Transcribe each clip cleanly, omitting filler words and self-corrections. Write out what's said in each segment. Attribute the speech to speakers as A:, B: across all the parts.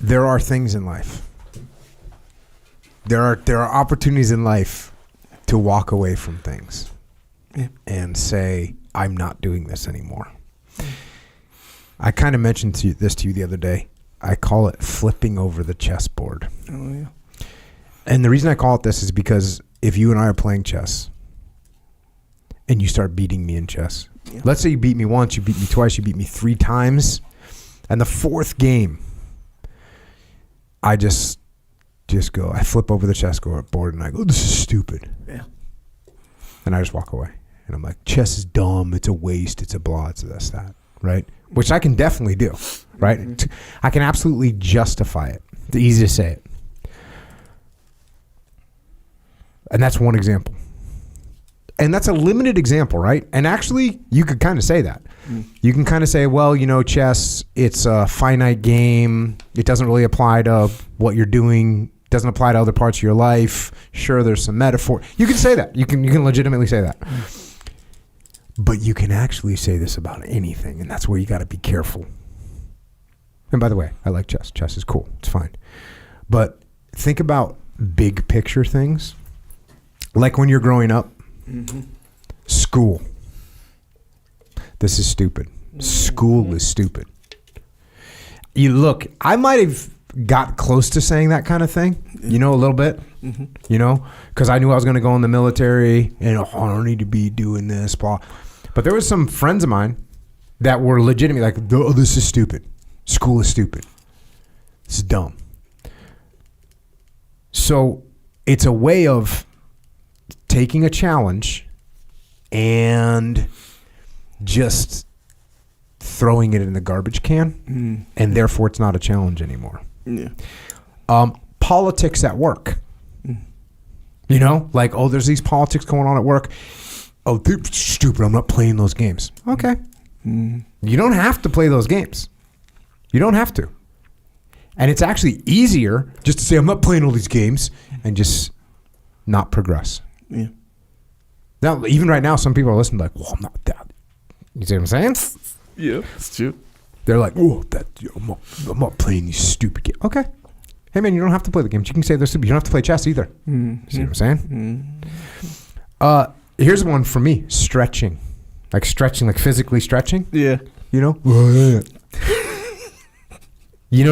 A: there are things in life. There are opportunities in life to walk away from things and say, I'm not doing this anymore. I kind of mentioned this to you the other day. I call it flipping over the chessboard.
B: Oh, yeah.
A: And the reason I call it this is because if you and I are playing chess and you start beating me in chess, let's say you beat me once, you beat me twice, you beat me 3 times, and the 4th game, I just go, I flip over the chessboard and I go, this is stupid.
B: Yeah.
A: And I just walk away. And I'm like, chess is dumb, it's a waste, it's a blah, it's this, that, right? Which I can definitely do, right? Mm-hmm. I can absolutely justify it. It's easy to say it. And that's one example. And that's a limited example, right? And actually, you could kind of say that. You can kind of say, well, chess, it's a finite game. It doesn't really apply to what you're doing. It doesn't apply to other parts of your life. Sure, there's some metaphor. You can say that. You can legitimately say that. But you can actually say this about anything, and that's where you got to be careful. And by the way, I like chess. Chess is cool. It's fine. But think about big picture things. Like when you're growing up, school. This is stupid. School is stupid. You look, I might have got close to saying that kind of thing, a little bit, because I knew I was going to go in the military and I don't need to be doing this, blah. But there was some friends of mine that were legitimately like, oh, this is stupid. School is stupid. This is dumb. So it's a way of taking a challenge and just throwing it in the garbage can, and therefore it's not a challenge anymore.
B: Yeah.
A: Politics at work. Like, oh, there's these politics going on at work. Oh, they're stupid. I'm not playing those games. Okay. You don't have to play those games. You don't have to. And it's actually easier just to say, I'm not playing all these games, and just not progress.
B: Yeah.
A: Now, even right now, some people are listening like, well, I'm not that. You see what I'm saying?
B: Yeah, it's true.
A: They're like, oh, I'm not playing these stupid games. Okay. Hey, man, you don't have to play the games. You can say they're stupid. You don't have to play chess either. See what I'm saying? Here's one for me. Stretching. Like physically stretching.
B: Yeah.
A: You know what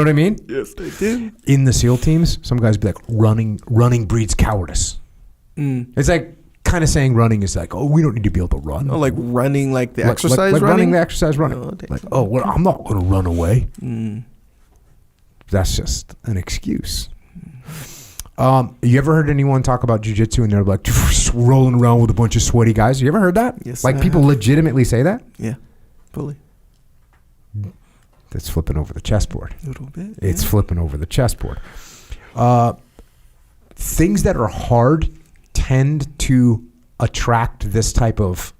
A: I mean?
B: Yes, they do.
A: In the SEAL teams, some guys be like, running breeds cowardice. It's like kind of saying running is like, oh, we don't need to be able to run.
B: Oh, like running, like the exercise
A: like
B: running?
A: running the exercise running. Oh, well, I'm not going to run away. That's just an excuse. You ever heard anyone talk about jiu-jitsu and they're like rolling around with a bunch of sweaty guys? You ever heard that?
B: Yes.
A: Like people legitimately say that?
B: Yeah, fully.
A: That's flipping over the chessboard.
B: A little bit.
A: It's flipping over the chessboard. Things that are hard tend to attract this type of.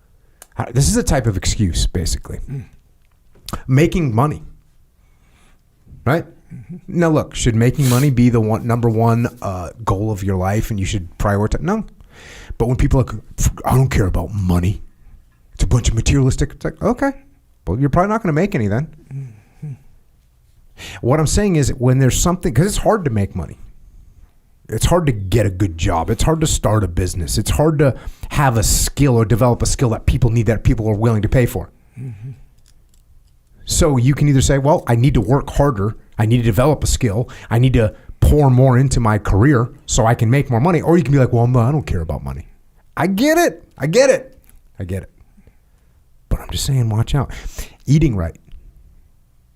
A: This is a type of excuse, basically. Making money, right? Now, look, should making money be the number one goal of your life, and you should prioritize? No, but when people are like, I don't care about money. It's a bunch of materialistic. It's like, okay, well, you're probably not going to make any then. What I'm saying is, when there's something, because it's hard to make money. It's hard to get a good job. It's hard to start a business. It's hard to have a skill or develop a skill that people need, that people are willing to pay for. So you can either say, well, I need to work harder. I need to develop a skill. I need to pour more into my career so I can make more money. Or you can be like, well, no, I don't care about money. I get it. But I'm just saying, watch out. Eating right.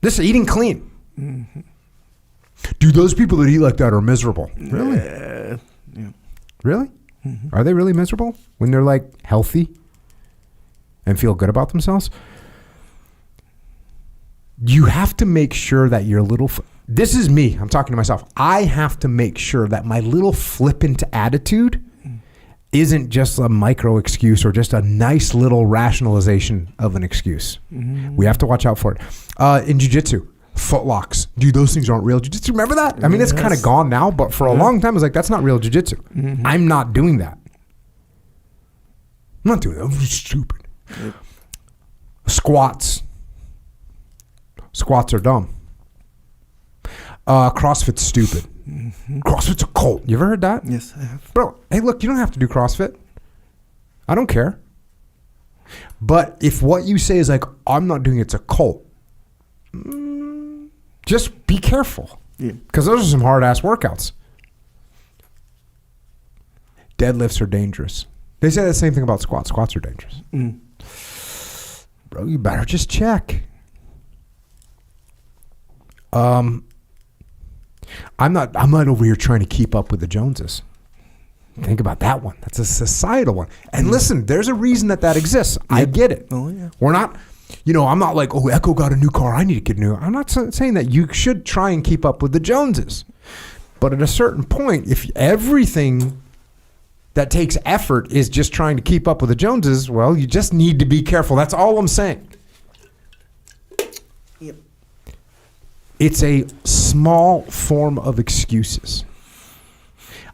A: This is eating clean. Dude, those people that eat like that are miserable. Really?
B: Yeah.
A: Really? Are they really miserable when they're like healthy and feel good about themselves? You have to make sure that your little... This is me. I'm talking to myself. I have to make sure that my little flippant attitude isn't just a micro excuse or just a nice little rationalization of an excuse. We have to watch out for it. In jiu-jitsu, footlocks. Dude, those things aren't real jiu-jitsu. Remember that? I mean, it's kind of gone now, but for a long time, I was like, that's not real jiu-jitsu. I'm not doing that. I'm not doing that. I'm stupid. Squats. Squats are dumb. CrossFit's stupid. CrossFit's a cult. You ever heard that?
B: Yes, I have.
A: Bro, hey, look, you don't have to do CrossFit. I don't care. But if what you say is like, I'm not doing it's a cult, just be careful.
B: Yeah.
A: Because those are some hard-ass workouts. Deadlifts are dangerous. They say the same thing about squats. Squats are dangerous. Bro, you better just check. I'm not over here trying to keep up with the Joneses. Think about that one. That's a societal one. And listen, there's a reason that exists. Yep. I get it.
B: Oh, yeah.
A: We're not, I'm not like, oh, Echo got a new car. I need to get a new. I'm not saying that you should try and keep up with the Joneses. But at a certain point, if everything that takes effort is just trying to keep up with the Joneses, well, you just need to be careful. That's all I'm saying.
B: Yep.
A: It's a small form of excuses.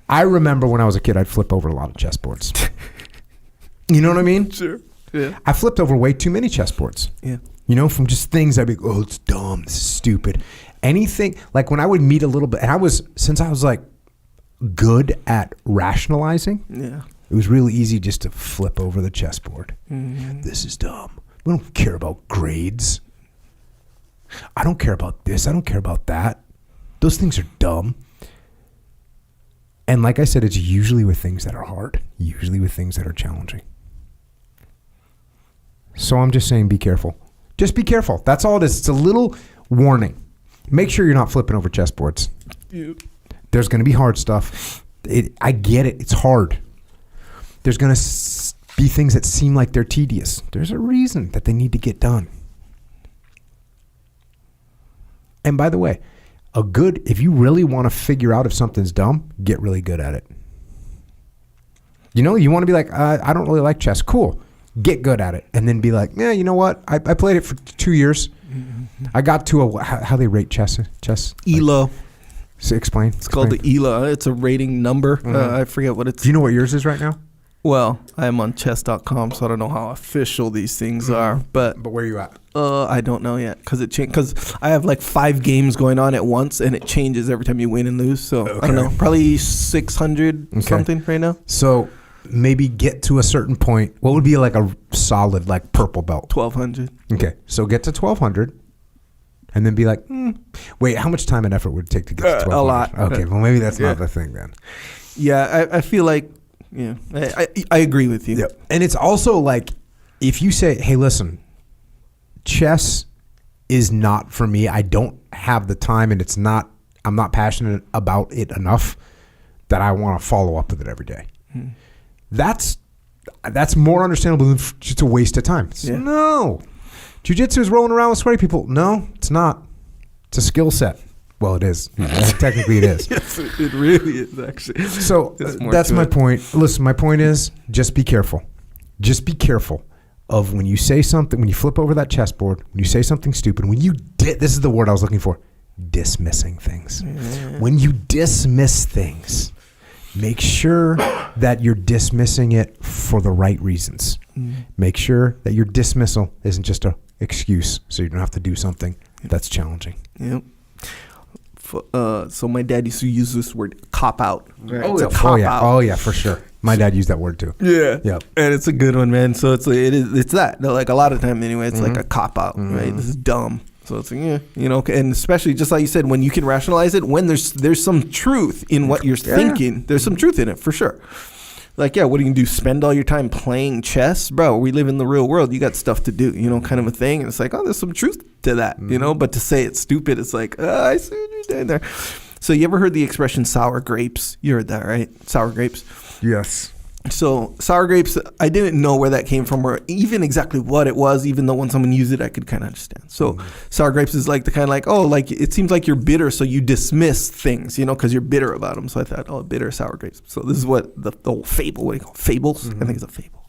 A: I remember when I was a kid, I'd flip over a lot of chessboards. You know what I mean?
B: Sure. Yeah.
A: I flipped over way too many chessboards.
B: Yeah.
A: From just things I'd be, oh, it's dumb, this is stupid. Anything, like when I would meet a little bit, and since I was like good at rationalizing, it was really easy just to flip over the chessboard. This is dumb. We don't care about grades. I don't care about this. I don't care about that. Those things are dumb. And like I said, it's usually with things that are hard, usually with things that are challenging. So I'm just saying, be careful. Just be careful. That's all it is. It's a little warning. Make sure you're not flipping over chessboards. Yep. There's going to be hard stuff. I get it. It's hard. There's going to be things that seem like they're tedious. There's a reason that they need to get done. And by the way, if you really want to figure out if something's dumb, get really good at it. You want to be like, I don't really like chess. Cool. Get good at it. And then be like, yeah, you know what? I played it for 2 years. I got to how they rate chess.
B: ELO.
A: Explain.
B: It's called the ELO. It's a rating number. I forget what it's.
A: Do you know what yours is right now?
B: Well, I am on chess.com, so I don't know how official these things are. But
A: where are you at?
B: I don't know yet because it changed. Because I have like 5 games going on at once, and it changes every time you win and lose. So I don't know, probably 600 something right now.
A: So maybe get to a certain point. What would be like a solid like purple belt?
B: 1200.
A: Okay, so get to 1200. And then be like, wait, how much time and effort would it take to get to 1200?
B: A lot.
A: Okay, well maybe that's not the thing then.
B: Yeah, I feel like, I agree with you.
A: Yep. And it's also like, if you say, hey, listen, chess is not for me. I don't have the time and I'm not passionate about it enough that I want to follow up with it every day. That's more understandable than just a waste of time. Yeah. No. Jiu-jitsu is rolling around with sweaty people. No, it's not. It's a skill set. Well, it is. Technically, it is.
B: Yes, it really is, actually.
A: So that's my point. Listen, my point is just be careful. Just be careful of when you say something, when you flip over that chessboard, when you say something stupid, when you this is the word I was looking for, dismissing things. Yeah. When you dismiss things, make sure that you're dismissing it for the right reasons. Make sure that your dismissal isn't just an excuse so you don't have to do something that's challenging.
B: Yep. So my dad used to use this word cop out.
A: Right? Oh yeah, for sure. My dad used that word too.
B: Yeah. Yep. And it's a good one, man. So it's that. Like a lot of time anyway, it's like a cop out, right? This is dumb. So it's like, and especially just like you said, when you can rationalize it, when there's some truth in what you're thinking, there's some truth in it for sure. Like, what are you going to do? Spend all your time playing chess? Bro, we live in the real world. You got stuff to do, kind of a thing. And it's like, there's some truth to that, but to say it's stupid, it's like, I see what you're doing there. So you ever heard the expression sour grapes? You heard that, right? Sour grapes?
A: Yes.
B: So sour grapes, I didn't know where that came from or even exactly what it was, even though when someone used it, I could kind of understand. So sour grapes is like the kind of like, it seems like you're bitter, so you dismiss things, because you're bitter about them. So I thought, bitter sour grapes. So this is what the whole fable, what do you call it? Fables? I think it's a fable.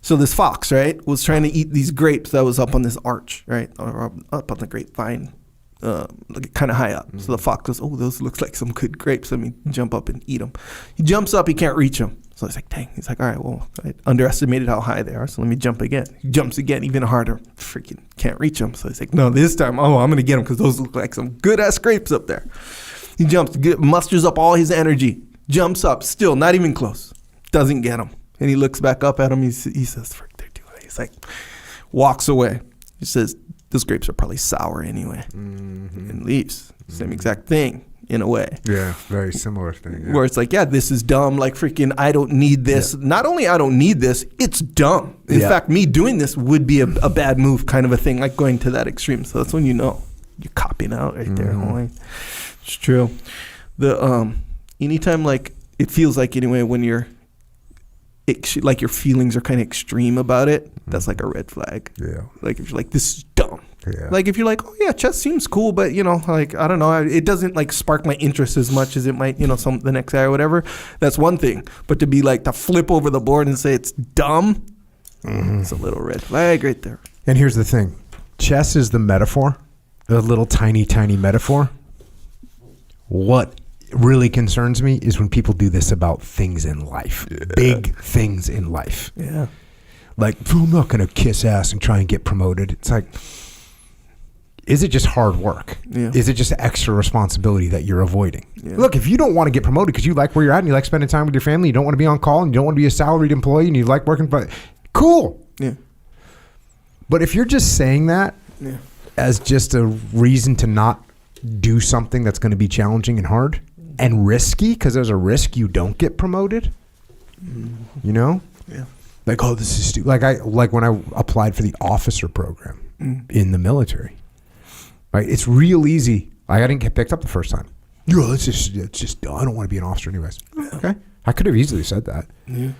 B: So this fox, right, was trying to eat these grapes that was up on this arch, right, or up on the grapevine. Kind of high up. So the fox goes, those looks like some good grapes. Let me jump up and eat them. He jumps up, he can't reach them. So it's like, dang. He's like, all right, well, I underestimated how high they are, so let me jump again. He jumps again, even harder. Freaking can't reach them. So he's like, no, this time, I'm going to get them because those look like some good-ass grapes up there. He jumps, musters up all his energy, jumps up, still not even close. Doesn't get them. And he looks back up at him. He says, frick, they're too high. He's like, walks away. He says, those grapes are probably sour anyway. And leaves. Same exact thing. In a way.
A: Yeah, very similar thing. Yeah.
B: Where it's like, yeah, this is dumb. Like freaking, I don't need this. Yeah. Not only I don't need this, it's dumb. In fact, me doing this would be a bad move kind of a thing, like going to that extreme. So that's when you know you're copping out right there. It's true. The anytime like it feels like anyway when you're like your feelings are kind of extreme about it, that's like a red flag. Yeah. Like if you're like, this is dumb. Yeah. Like if you're like, oh yeah, chess seems cool, but you know, like I don't know, it doesn't like spark my interest as much as it might, you know, the next guy or whatever. That's one thing. But to be like to flip over the board and say it's dumb, it's a little red flag right there.
A: And here's the thing: chess is the metaphor, the little tiny metaphor. What really concerns me is when people do this about things in life, big things in life. Yeah, like I'm not gonna kiss ass and try and get promoted. It's like. Is it just hard work? Yeah. Is it just extra responsibility that you're avoiding? Yeah. Look, if you don't want to get promoted because you like where you're at and you like spending time with your family, you don't want to be on call and you don't want to be a salaried employee and you like working, but cool. Yeah. But if you're just saying that as just a reason to not do something that's going to be challenging and hard and risky, because there's a risk you don't get promoted, you know? Yeah. Like, oh, this is stupid. Like when I applied for the officer program in the military. Right, it's real easy. I didn't get picked up the first time. Yo, it's just I don't want to be an officer anyways. Okay, I could have easily said that. Yeah,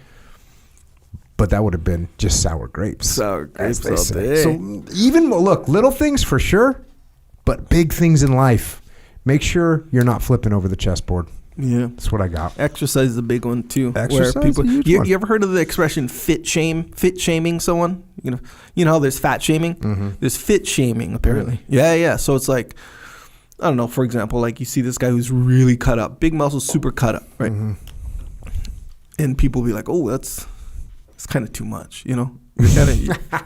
A: but that would have been just sour grapes. Sour grapes all day. So even look, little things for sure, but big things in life. Make sure you're not flipping over the chessboard. Yeah, that's what I got.
B: Exercise is a big one too. Exercise, where people, you ever heard of the expression fit shaming someone? You know how there's fat shaming. There's fit shaming apparently. Really? Yeah. So it's like, I don't know. For example, like you see this guy who's really cut up, big muscles, super cut up, right? And people be like, oh, it's kind of too much. You know,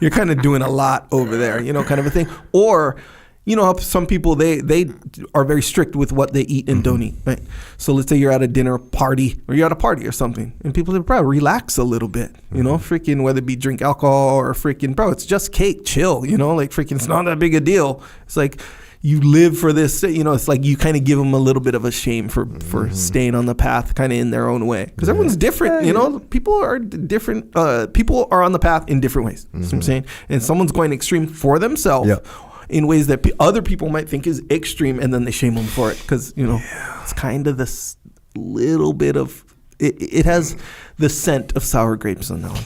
B: you're kind of doing a lot over there. You know, kind of a thing. Or you know how some people, they are very strict with what they eat and don't eat, right? So let's say you're at a dinner party or you're at a party or something and people say, bro, relax a little bit, you know, freaking whether it be drink alcohol or freaking, bro, it's just cake, chill, you know, like freaking it's not that big a deal. It's like you live for this, you know, it's like you kind of give them a little bit of a shame for staying on the path kind of in their own way. Because everyone's different, you know, people are different. People are on the path in different ways, you know what I'm saying? And someone's going extreme for themselves. Yep. In ways that other people might think is extreme, and then they shame them for it because, you know, it's kind of this little bit of, it has the scent of sour grapes on that one.